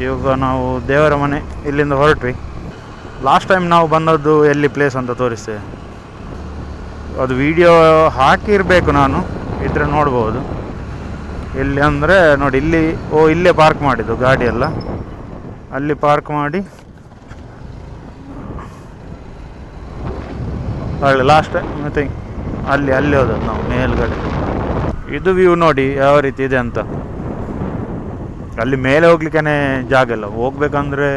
ಇವಾಗ ನಾವು ದೇವರ ಮನೆ ಇಲ್ಲಿಂದ ಹೊರಟ್ವಿ. ಲಾಸ್ಟ್ ಟೈಮ್ ನಾವು ಬಂದದ್ದು ಎಲ್ಲಿ ಪ್ಲೇಸ್ ಅಂತ ತೋರಿಸ್ತೇವೆ. ಅದು ವಿಡಿಯೋ ಹಾಕಿರಬೇಕು, ನಾನು ಇದ್ರೆ ನೋಡ್ಬೋದು. ಇಲ್ಲಿ ಅಂದರೆ ನೋಡಿ, ಇಲ್ಲೇ ಪಾರ್ಕ್ ಮಾಡಿದ್ದು ಗಾಡಿ ಎಲ್ಲ. ಅಲ್ಲಿ ಪಾರ್ಕ್ ಮಾಡಿ ಆಗಲಿ ಲಾಸ್ಟ್ ಟೈಮ್ ಮತ್ತೆ ಅಲ್ಲಿ ಹೋದದ್ದು ನಾವು ಮೇಲ್ಗಡೆ. ಇದು ವ್ಯೂ ನೋಡಿ ಯಾವ ರೀತಿ ಇದೆ ಅಂತ. ಅಲ್ಲಿ ಮೇಲೆ ಹೋಗ್ಲಿಕ್ಕೆ ಜಾಗ ಇಲ್ಲ. ಹೋಗ್ಬೇಕಂದ್ರೆ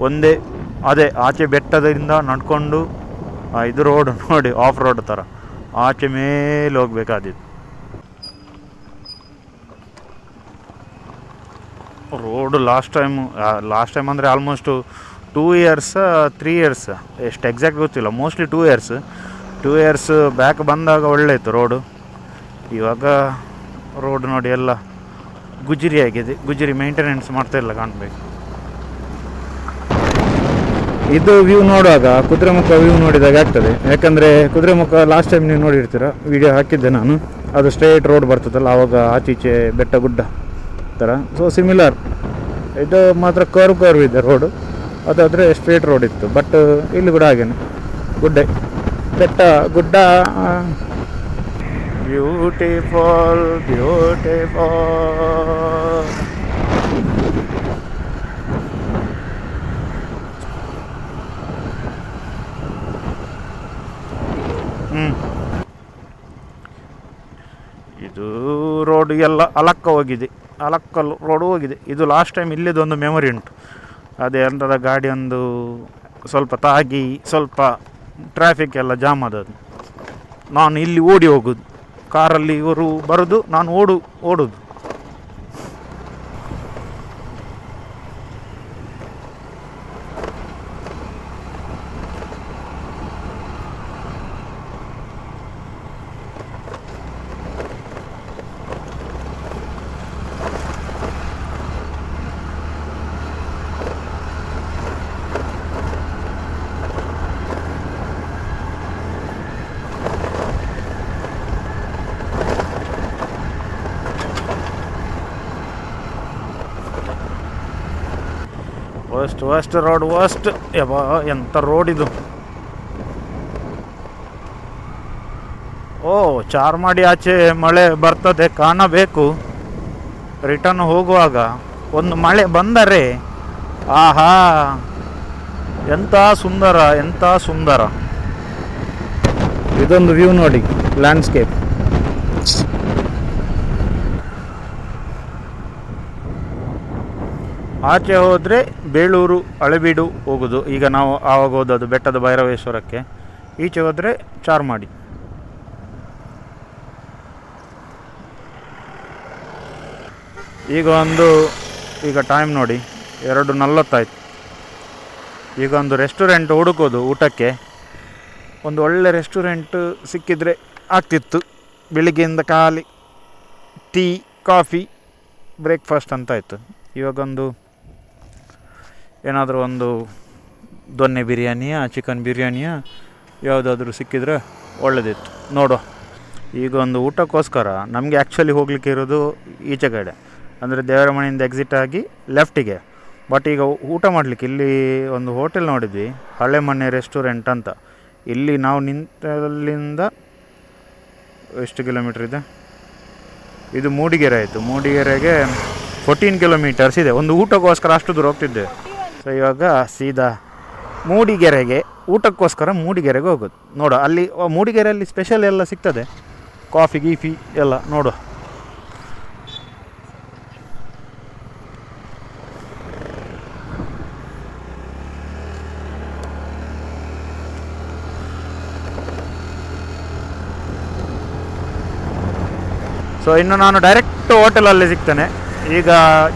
ಒಂದೇ ಅದೇ ಆಚೆ ಬೆಟ್ಟದಿಂದ ನಡ್ಕೊಂಡು ಇದು ರೋಡ್ ನೋಡಿ, ಆಫ್ ರೋಡ್ ಥರ ಆಚೆ ಮೇಲೆ ಹೋಗ್ಬೇಕಾದಿತ್ತು. ರೋಡು ಲಾಸ್ಟ್ ಟೈಮ್ ಅಂದರೆ ಆಲ್ಮೋಸ್ಟ್ 2 ಇಯರ್ಸ್ 3 ಇಯರ್ಸ್, ಎಷ್ಟು ಎಕ್ಸಾಕ್ಟ್ ಗೊತ್ತಿಲ್ಲ, ಮೋಸ್ಟ್ಲಿ 2 ಇಯರ್ಸ್ ಬ್ಯಾಕ್ ಬಂದಾಗ ಒಳ್ಳೆ ಇತ್ತು ರೋಡು. ಇವಾಗ ರೋಡ್ ನೋಡಿ ಎಲ್ಲ ಗುಜರಿ ಆಗಿದೆ. ಗುಜರಿ ಮೇಂಟೆನೆನ್ಸ್ ಮಾಡ್ತಾ ಇಲ್ಲ ಕಾಣಬೇಕು. ಇದು ವ್ಯೂ ನೋಡುವಾಗ ಕುದುರೆಮುಖ ವ್ಯೂ ನೋಡಿದಾಗ ಆಗ್ತದೆ. ಯಾಕಂದರೆ ಕುದುರೆಮುಖ ಲಾಸ್ಟ್ ಟೈಮ್ ನೀವು ನೋಡಿರ್ತೀರ, ವಿಡಿಯೋ ಹಾಕಿದ್ದೆ ನಾನು. ಅದು ಸ್ಟ್ರೇಟ್ ರೋಡ್ ಬರ್ತದಲ್ಲ, ಆವಾಗ ಆಚೀಚೆ ಬೆಟ್ಟ ಗುಡ್ಡ ಥರ. So similar. ಇದು ಮಾತ್ರ ಕರ್ವ್ ಇದೆ ರೋಡು, ಅದಾದರೆ ಸ್ಟ್ರೇಟ್ ರೋಡ್ ಇತ್ತು. ಬಟ್ ಇಲ್ಲಿ ಕೂಡ ಹಾಗೇನೆ ಬೆಟ್ಟ ಗುಡ್ಡ. ಬ್ಯೂಟಿಫುಲ್. ಇದು ರೋಡ್ ಎಲ್ಲ ಅಲಕ್ಕಲ್ ರೋಡ್ ಹೋಗಿದೆ. ಇದು ಲಾಸ್ಟ್ ಟೈಮ್ ಇಲ್ಲಿದೊಂದು ಮೆಮೊರಿ ಉಂಟು. ಅದೇ ಅಂಥದ ಗಾಡಿ ಒಂದು ಸ್ವಲ್ಪ ತಾಗಿ ಸ್ವಲ್ಪ ಟ್ರಾಫಿಕ್ ಎಲ್ಲ ಜಾಮ್ ಆದದ್ದು. ನಾನು ಇಲ್ಲಿ ಓಡಿ ಹೋಗೋದು, ಕಾರಲ್ಲಿ ಇವರು ಬರೋದು, ನಾನು ಓಡೋದು. ವರ್ಸ್ಟ್ ರೋಡ್ ಯಬ್ಬಾ ಎಂಥ ರೋಡ್ ಇದು. ಚಾರ್ಮಾಡಿ ಆಚೆ ಮಳೆ ಬರ್ತದೆ ಕಾಣಬೇಕು. ರಿಟರ್ನ್ ಹೋಗುವಾಗ ಒಂದು ಮಳೆ ಬಂದರೆ ಆಹಾ, ಎಂಥ ಸುಂದರ. ಇದೊಂದು ವ್ಯೂ ನೋಡಿ, ಲ್ಯಾಂಡ್ಸ್ಕೇಪ್. ಆಚೆ ಹೋದರೆ ಬೇಳೂರು ಹಳೆಬೀಡು ಹೋಗೋದು. ಈಗ ನಾವು ಆವಾಗ ಹೋದದ್ದು ಬೆಟ್ಟದ ಭೈರವೇಶ್ವರಕ್ಕೆ. ಈಚೆ ಹೋದರೆ ಚಾರ್ಮಾಡಿ. ಈಗ ಟೈಮ್ ನೋಡಿ 2:40 ಆಯ್ತು. ಈಗ ಒಂದು ರೆಸ್ಟೋರೆಂಟ್ ಹುಡುಕೋದು ಊಟಕ್ಕೆ. ಒಂದು ಒಳ್ಳೆ ರೆಸ್ಟೋರೆಂಟ್ ಸಿಕ್ಕಿದರೆ ಆಗ್ತಿತ್ತು. ಬೆಳಿಗ್ಗೆಯಿಂದ ಖಾಲಿ ಟೀ ಕಾಫಿ ಬ್ರೇಕ್ಫಾಸ್ಟ್ ಅಂತ ಆಯಿತು. ಇವಾಗೊಂದು ಏನಾದರೂ ಒಂದು ದೊನ್ನೆ ಬಿರಿಯಾನಿಯ ಚಿಕನ್ ಬಿರಿಯಾನಿಯ ಯಾವುದಾದ್ರೂ ಸಿಕ್ಕಿದರೆ ಒಳ್ಳೆದಿತ್ತು. ನೋಡುವ. ಈಗ ಒಂದು ಊಟಕ್ಕೋಸ್ಕರ ನಮಗೆ ಆ್ಯಕ್ಚುಲಿ ಹೋಗಲಿಕ್ಕೆ ಇರೋದು ಈಚೆ ಕಡೆ, ಅಂದರೆ ದೇವರ ಮನೆಯಿಂದ ಎಕ್ಸಿಟ್ ಆಗಿ ಲೆಫ್ಟಿಗೆ. ಬಟ್ ಈಗ ಊಟ ಮಾಡಲಿಕ್ಕೆ ಇಲ್ಲಿ ಒಂದು ಹೋಟೆಲ್ ನೋಡಿದ್ವಿ, ಹಳೆ ಮನೆ ರೆಸ್ಟೋರೆಂಟ್ ಅಂತ. ಇಲ್ಲಿ ನಾವು ನಿಂತಲ್ಲಿಂದ ಎಷ್ಟು ಕಿಲೋಮೀಟ್ರ್ ಇದೆ? ಇದು ಮೂಡಿಗೆರೆ ಆಯಿತು. ಮೂಡಿಗೆರೆಗೆ 14 ಕಿಲೋಮೀಟರ್ಸ್ ಇದೆ. ಒಂದು ಊಟಕ್ಕೋಸ್ಕರ ಅಷ್ಟು ದೂರ ಹೋಗ್ತಿದ್ದೆ. ಸೊ ಇವಾಗ ಸೀದಾ ಊಟಕ್ಕೋಸ್ಕರ ಮೂಡಿಗೆರೆಗೆ ಹೋಗೋದು. ನೋಡುವ, ಅಲ್ಲಿ ಮೂಡಿಗೆರೆಯಲ್ಲಿ ಸ್ಪೆಷಲ್ ಎಲ್ಲ ಸಿಗ್ತದೆ, ಕಾಫಿ ಗೀಫಿ ಎಲ್ಲ ನೋಡುವ. ಸೊ ಇನ್ನು ನಾನು ಡೈರೆಕ್ಟ್ ಹೋಟೆಲಲ್ಲಿ ಸಿಗ್ತೇನೆ. ಈಗ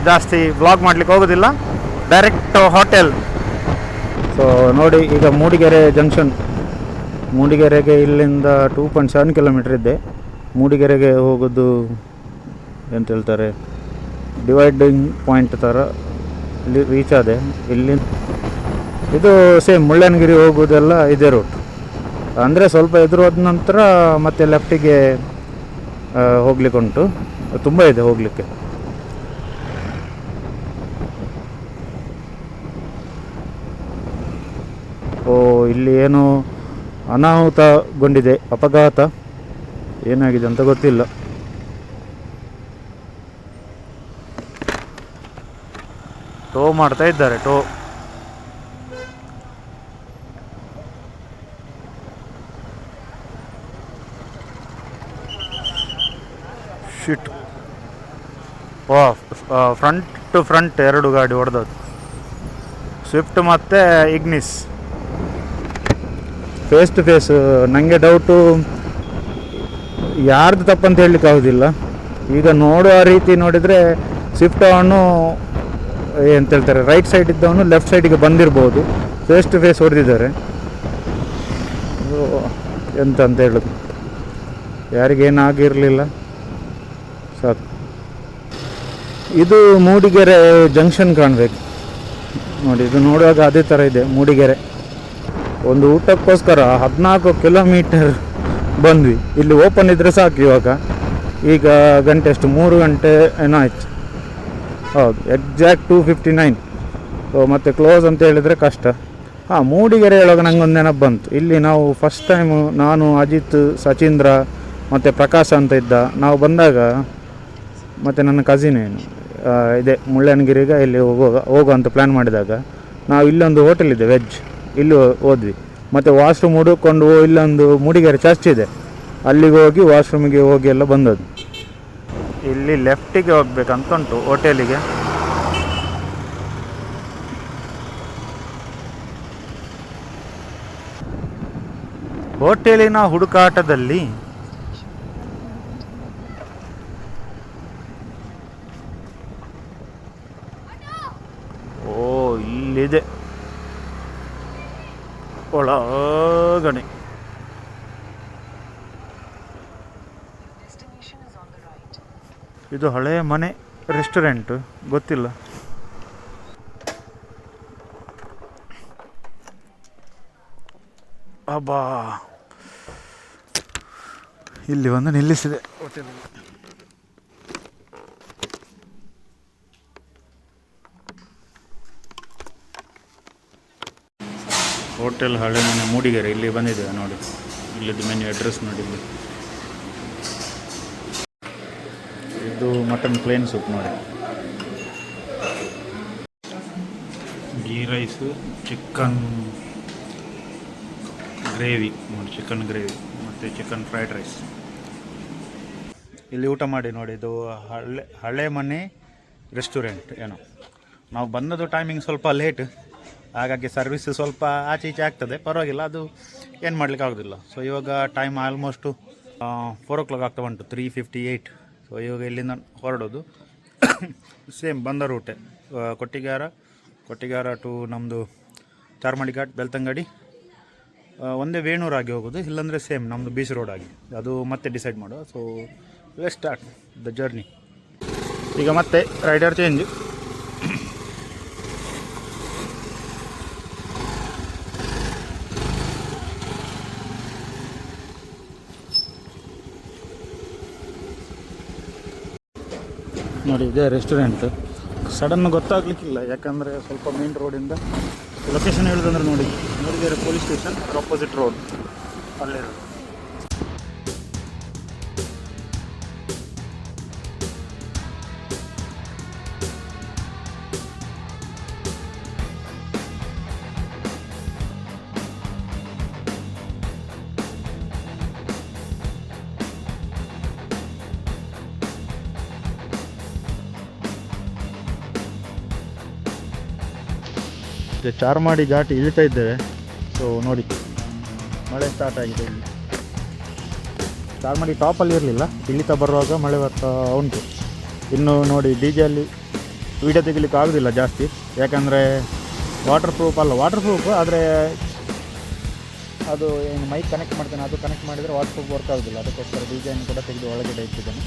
ಜಾಸ್ತಿ ವ್ಲಾಗ್ ಮಾಡಲಿಕ್ಕೆ ಹೋಗೋದಿಲ್ಲ, ಡೈರೆಕ್ಟ್ ಹೋಟೆಲ್. ಸೊ ನೋಡಿ, ಈಗ ಮೂಡಿಗೆರೆ ಜಂಕ್ಷನ್, ಮೂಡಿಗೆರೆಗೆ ಇಲ್ಲಿಂದ 2.7 ಕಿಲೋಮೀಟ್ರ್ ಇದೆ. ಮೂಡಿಗೆರೆಗೆ ಹೋಗೋದು ಎಂತ ಹೇಳ್ತಾರೆ, ಡಿವೈಡಿಂಗ್ ಪಾಯಿಂಟ್ ಥರ ಇಲ್ಲಿ ರೀಚ್ ಆದೆ. ಇಲ್ಲಿ ಇದು ಸೇಮ್ ಮುಳ್ಳಯ್ಯನಗಿರಿ ಹೋಗೋದೆಲ್ಲ ಇದೇ ರೂಟ್. ಅಂದರೆ ಸ್ವಲ್ಪ ಎದುರು ಹೋದ ನಂತರ ಮತ್ತೆ ಲೆಫ್ಟಿಗೆ ಹೋಗ್ಲಿಕ್ಕೆ ಉಂಟು. ತುಂಬ ಇದೆ ಹೋಗಲಿಕ್ಕೆ. ಓ, ಇಲ್ಲಿ ಏನು ಅನಾಹುತಗೊಂಡಿದೆ, ಅಪಘಾತ ಏನಾಗಿದೆ ಅಂತ ಗೊತ್ತಿಲ್ಲ. ಟೋ ಮಾಡ್ತಾ ಇದ್ದಾರೆ, ಟೋ. ಶಿಟ್. ಓ, ಫ್ರಂಟ್ ಟು ಫ್ರಂಟ್ ಎರಡು ಗಾಡಿ ಹೊಡೆದದ್ದು, ಸ್ವಿಫ್ಟ್ ಮತ್ತು ಇಗ್ನಿಸ್. Face to face. ನನಗೆ ಡೌಟು ಯಾರ್ದು ತಪ್ಪಂತ ಹೇಳಲಿಕ್ಕೆ ಆಗೋದಿಲ್ಲ. ಈಗ ನೋಡುವ ರೀತಿ ನೋಡಿದರೆ ಸ್ವಿಫ್ಟ್ ಅವನು ಎಂತ ಹೇಳ್ತಾರೆ, ರೈಟ್ ಸೈಡ್ ಇದ್ದವನು ಲೆಫ್ಟ್ ಸೈಡಿಗೆ ಬಂದಿರ್ಬೋದು. ಫೇಸ್ ಟು ಫೇಸ್ ಹೊಡೆದಿದ್ದಾರೆ. ಎಂತ ಅಂತ ಹೇಳೋದು, ಯಾರಿಗೇನಾಗಿರಲಿಲ್ಲ, ಸಾಕು. ಇದು ಮೂಡಿಗೆರೆ ಜಂಕ್ಷನ್ ಕಾಣಬೇಕು ನೋಡಿ. ಇದು ನೋಡುವಾಗ ಅದೇ ಥರ ಇದೆ ಮೂಡಿಗೆರೆ. ಒಂದು ಊಟಕ್ಕೋಸ್ಕರ 14 ಕಿಲೋಮೀಟರ್ ಬಂದ್ವಿ. ಇಲ್ಲಿ ಓಪನ್ ಇದ್ದರೆ ಸಾಕು. ಈಗ ಗಂಟೆ ಎಷ್ಟು, 3 ಗಂಟೆ ಏನೋ ಆಯ್ತು. ಹೌದು, ಎಕ್ಸಾಕ್ಟ್ 2:59. ಸೊ ಮತ್ತೆ ಕ್ಲೋಸ್ ಅಂತ ಹೇಳಿದರೆ ಕಷ್ಟ. ಮೂಡಿಗೆರೆ ಹೇಳುವಾಗ ನಂಗೊಂದು ನೆನಪು ಬಂತು. ಇಲ್ಲಿ ನಾವು ಫಸ್ಟ್ ಟೈಮು ನಾನು, ಅಜಿತ್, ಸಚೀಂದ್ರ ಮತ್ತು ಪ್ರಕಾಶ ಅಂತ ಇದ್ದ, ನಾವು ಬಂದಾಗ, ಮತ್ತು ನನ್ನ ಕಸಿನ್ ಏನು ಇದೆ ಮುಳ್ಳಯ್ಯನಗಿರಿಗೆ ಇಲ್ಲಿ ಹೋಗುವಂತ ಪ್ಲ್ಯಾನ್ ಮಾಡಿದಾಗ ನಾವು ಇಲ್ಲೊಂದು ಹೋಟೆಲ್ ಇದೆ ವೆಜ್, ಇಲ್ಲಿ ಹೋದ್ವಿ. ಮತ್ತು ವಾಶ್ರೂಮ್ ಹುಡುಕೊಂಡು ಇಲ್ಲೊಂದು ಮೂಡಿಗೆರೆ ಚರ್ಚ್ ಇದೆ, ಅಲ್ಲಿಗೆ ಹೋಗಿ ವಾಶ್ರೂಮಿಗೆ ಹೋಗಿ ಎಲ್ಲ ಬಂದದ್ದು. ಇಲ್ಲಿ ಲೆಫ್ಟಿಗೆ ಹೋಗ್ಬೇಕಂತ ಉಂಟು ಹೋಟೆಲಿಗೆ. ಹೋಟೆಲಿನ ಹುಡುಕಾಟದಲ್ಲಿ ಇಲ್ಲಿದೆ ಒಳಗಡೆ. ಇದು ಹಳೆ ಮನೆ ರೆಸ್ಟೋರೆಂಟ್, ಗೊತ್ತಿಲ್ಲ. ಅಬ್ಬಾ, ಇಲ್ಲಿ ಒಂದು ನಿಲ್ಲಿಸಿದೆ ಹೋಟೆಲ್. ಹೋಟೆಲ್ ಹಳೆ ಮನೆ ಮೂಡಿಗೆರೆ, ಇಲ್ಲಿ ಬಂದಿದ್ದೇವೆ ನೋಡಿ. ಇಲ್ಲಿದ್ದು ಮೆನ್ಯೂ ಅಡ್ರೆಸ್ ನೋಡಿ. ಇದು ಮಟನ್ ಪ್ಲೇನ್ ಸೂಪ್ ನೋಡಿ, ಗೀ ರೈಸು, ಚಿಕನ್ ಗ್ರೇವಿ ನೋಡಿ, ಚಿಕನ್ ಗ್ರೇವಿ ಮತ್ತು ಚಿಕನ್ ಫ್ರೈಡ್ ರೈಸ್. ಇಲ್ಲಿ ಊಟ ಮಾಡಿ ನೋಡಿ. ಇದು ಹಳೆ ಮನೆ ರೆಸ್ಟೋರೆಂಟ್ ಏನೋ. ನಾವು ಬಂದದ್ದು ಟೈಮಿಂಗ್ ಸ್ವಲ್ಪ ಲೇಟ್, ಹಾಗಾಗಿ ಸರ್ವಿಸ್ ಸ್ವಲ್ಪ ಆಚೆ ಈಚೆ ಆಗ್ತದೆ, ಪರವಾಗಿಲ್ಲ, ಅದು ಏನು ಮಾಡಲಿಕ್ಕೆ ಆಗೋದಿಲ್ಲ. ಸೊ ಇವಾಗ ಟೈಮ್ ಆಲ್ಮೋಸ್ಟು 4 o'clock ಆಗ್ತಾ ಉಂಟು, 3:58. ಸೊ ಇವಾಗ ಇಲ್ಲಿಂದ ಹೊರಡೋದು. ಸೇಮ್ ಬಂದ ರೂಟೆ, ಕೊಟ್ಟಿಗಾರ ಟು ನಮ್ಮದು ಚಾರ್ಮಾಡಿ ಘಾಟ್, ಬೆಳ್ತಂಗಡಿ, ಒಂದೇ ವೇಣೂರಾಗಿ ಹೋಗೋದು, ಇಲ್ಲಾಂದರೆ ಸೇಮ್ ನಮ್ಮದು ಬೀಚ್ ರೋಡ್ ಆಗಿ, ಅದು ಮತ್ತೆ ಡಿಸೈಡ್ ಮಾಡುವ. So let's start the journey. ಈಗ ಮತ್ತೆ ರೈಡರ್ ಚೇಂಜ್. ನೋಡಿ, ಇದೇ ರೆಸ್ಟೋರೆಂಟ್. ಸಡನ್ ಗೊತ್ತಾಗಲಿಕ್ಕಿಲ್ಲ, ಯಾಕಂದರೆ ಸ್ವಲ್ಪ ಮೇನ್ ರೋಡಿಂದ ಲೊಕೇಶನ್ ಹೇಳೋದಂದ್ರೆ ನೋಡಿ, Mudigere police station opposite road ಅಲ್ಲಿರೋದು. ಚಾರ್ಮಾಡಿ ಘಾಟ್ ಇಳಿತಾ ಇದ್ದೇವೆ. ಸೊ ನೋಡಿ, ಮಳೆ ಸ್ಟಾರ್ಟ್ ಆಗಿದೆ ಇಲ್ಲಿ. ಚಾರ್ಮಾಡಿ ಟಾಪಲ್ಲಿ ಇರಲಿಲ್ಲ, ಇಳಿತಾ ಬರುವಾಗ ಮಳೆ ಬರ್ತಾ ಉಂಟು. ಇನ್ನು ನೋಡಿ, ಡಿಜೆಯಲ್ಲಿ ವೀಡಿಯೋ ತೆಗಿಲಿಕ್ಕೆ ಆಗೋದಿಲ್ಲ ಜಾಸ್ತಿ, ಯಾಕಂದರೆ ವಾಟರ್ ಪ್ರೂಫ್ ಆದರೆ ಅದು ಏನು ಮೈಕ್ ಕನೆಕ್ಟ್ ಮಾಡ್ತೇನೆ, ಅದು ಕನೆಕ್ಟ್ ಮಾಡಿದರೆ ವಾಟರ್ ಪ್ರೂಫ್ ವರ್ಕ್ ಆಗೋದಿಲ್ಲ. ಅದಕ್ಕೋಸ್ಕರ ಡಿಜೆಯನ್ನು ಕೂಡ ತೆಗೆದು ಒಳಗಡೆ ಇಟ್ಟಿದ್ದೇನೆ.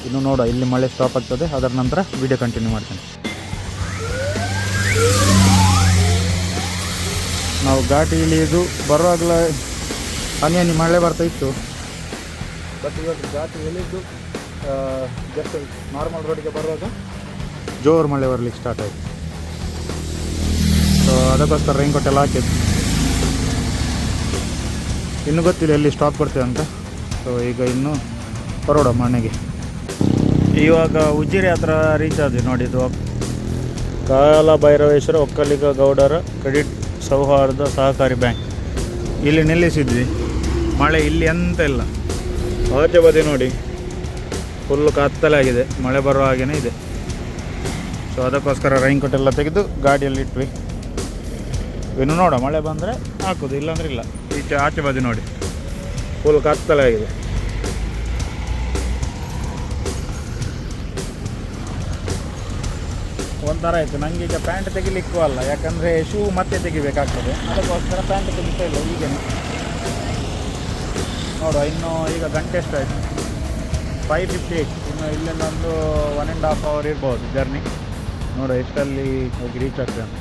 ಇನ್ನು ನೋಡೋ, ಇಲ್ಲಿ ಮಳೆ ಸ್ಟಾಪ್ ಆಗ್ತದೆ, ಅದರ ನಂತರ ವೀಡಿಯೋ ಕಂಟಿನ್ಯೂ ಮಾಡ್ತೇನೆ. ನಾವು ಘಾಟಿ ಇಳಿಯೋದು ಬರುವಾಗಲೇ ಹನಿ ಮಳೆ ಬರ್ತಾ ಇತ್ತು. ಬಟ್ ಇವತ್ತು ಘಾಟಿ ಇಳಿದು ಜಸ್ಟ್ ನಾರ್ಮಲ್ ರೋಡಿಗೆ ಬರುವಾಗ ಜೋರು ಮಳೆ ಬರಲಿಕ್ಕೆ ಸ್ಟಾರ್ಟ್ ಆಯಿತು. ಸೊ ಅದಕ್ಕೋಸ್ಕರ ರೈನ್ ಕೋಟ್ ಎಲ್ಲ ಹಾಕಿದ್ದು. ಇನ್ನೂ ಗೊತ್ತಿಲ್ಲ ಎಲ್ಲಿ ಸ್ಟಾಪ್ ಕೊಡ್ತೇವೆ ಅಂತ. ಸೊ ಈಗ ಇನ್ನು ಹೊರಡ ಮನೆಗೆ. ಇವಾಗ ಉಜಿರೆ ಹತ್ರ ರೀಚ್ ಆದ್ವಿ ನೋಡಿ. ಇದು ಕಾಲಭೈರವೇಶ್ವರ ಒಕ್ಕಲಿಗ ಗೌಡರ ಕ್ರೆಡಿಟ್ ಸೌಹಾರ್ದ ಸಹಕಾರಿ ಬ್ಯಾಂಕ್. ಇಲ್ಲಿ ನಿಲ್ಲಿಸಿದ್ವಿ. ಮಳೆ ಇಲ್ಲಿ ಎಂತ ಇಲ್ಲ. ಆಚೆ ಬದಿ ನೋಡಿ ಫುಲ್ಲು ಕತ್ತಲೆ ಆಗಿದೆ, ಮಳೆ ಬರೋ ಹಾಗೇ ಇದೆ. ಸೊ ಅದಕ್ಕೋಸ್ಕರ ರೈನ್ಕೋಟ್ ಎಲ್ಲ ತೆಗೆದು ಗಾಡಿಯಲ್ಲಿ ಇಟ್ವಿ. ಇನ್ನು ನೋಡ ಮಳೆ ಬಂದರೆ ಹಾಕೋದು, ಇಲ್ಲಾಂದ್ರೆ ಇಲ್ಲ. ಆಚೆ ಬದಿ ನೋಡಿ ಫುಲ್ ಕತ್ತಲೆ ಆಗಿದೆ. ಒಂಥರ ಆಯಿತು ನನಗೆ. ಈಗ ಪ್ಯಾಂಟ್ ತೆಗಿಲಿಕ್ಕೂ ಅಲ್ಲ, ಯಾಕಂದರೆ ಶೂ ಮತ್ತೆ ತೆಗಿಬೇಕಾಗ್ತದೆ. ಅದಕ್ಕೋಸ್ಕರ ಪ್ಯಾಂಟ್ ತೆಗಿತಾ ಇಲ್ಲ ಈಗೇನೆ. ನೋಡುವ ಇನ್ನು ಈಗ ಗಂಟೆ ಎಷ್ಟಾಯಿತು? 5:58. ಇನ್ನು ಇಲ್ಲಿಂದ ಒಂದು 1.5 hour ಇರ್ಬೋದು ಜರ್ನಿ. ನೋಡುವ ಎಷ್ಟಲ್ಲಿ ಹೋಗಿ ರೀಚ್ ಆಗ್ತದೆ ಅಂತ.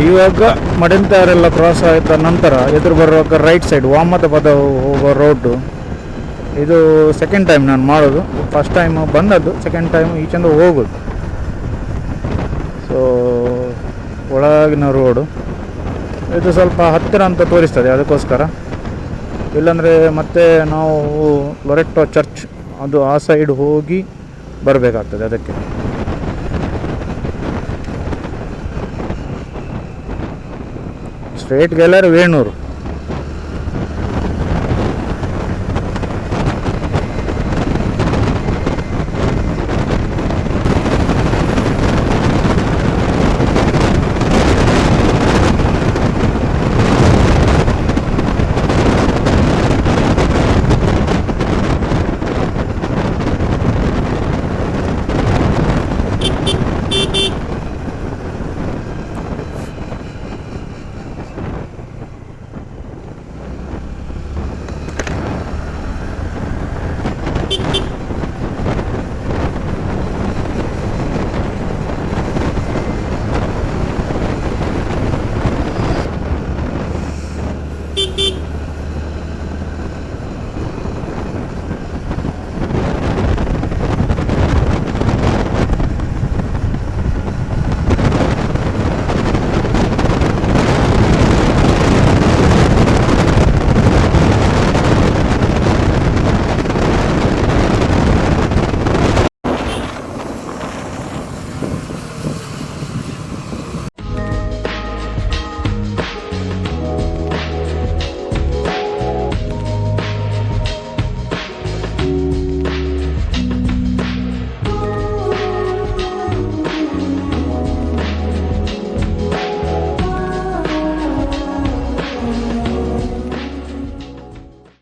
ಇವಾಗ ಮಡೆಂತಾರೆಲ್ಲ ಕ್ರಾಸ್ ಆದ ನಂತರ ಎದುರು ಬರುವಾಗ ರೈಟ್ ಸೈಡ್ ವಾಮದ ಪದ ಹೋಗೋ ರೋಡು. ಇದು ಸೆಕೆಂಡ್ ಟೈಮ್ ನಾನು ಮಾಡೋದು. ಫಸ್ಟ್ ಟೈಮ್ ಬಂದದ್ದು, ಸೆಕೆಂಡ್ ಟೈಮ್ ಈಚೆಂದ ಹೋಗೋದು. ಸೊ ಒಳಗಿನ ರೋಡು ಇದು ಸ್ವಲ್ಪ ಹತ್ತಿರ ಅಂತ ತೋರಿಸ್ತದೆ, ಅದಕ್ಕೋಸ್ಕರ. ಇಲ್ಲಾಂದರೆ ಮತ್ತೆ ನಾವು ಲೊರೆಟ್ಟೋ ಚರ್ಚ್ ಅದು ಆ ಸೈಡ್ ಹೋಗಿ ಬರಬೇಕಾಗ್ತದೆ. ಅದಕ್ಕೆ ಸ್ಟ್ರೇಟ್ ಗೆಲ್ಲರೆ ವೇಣೂರು.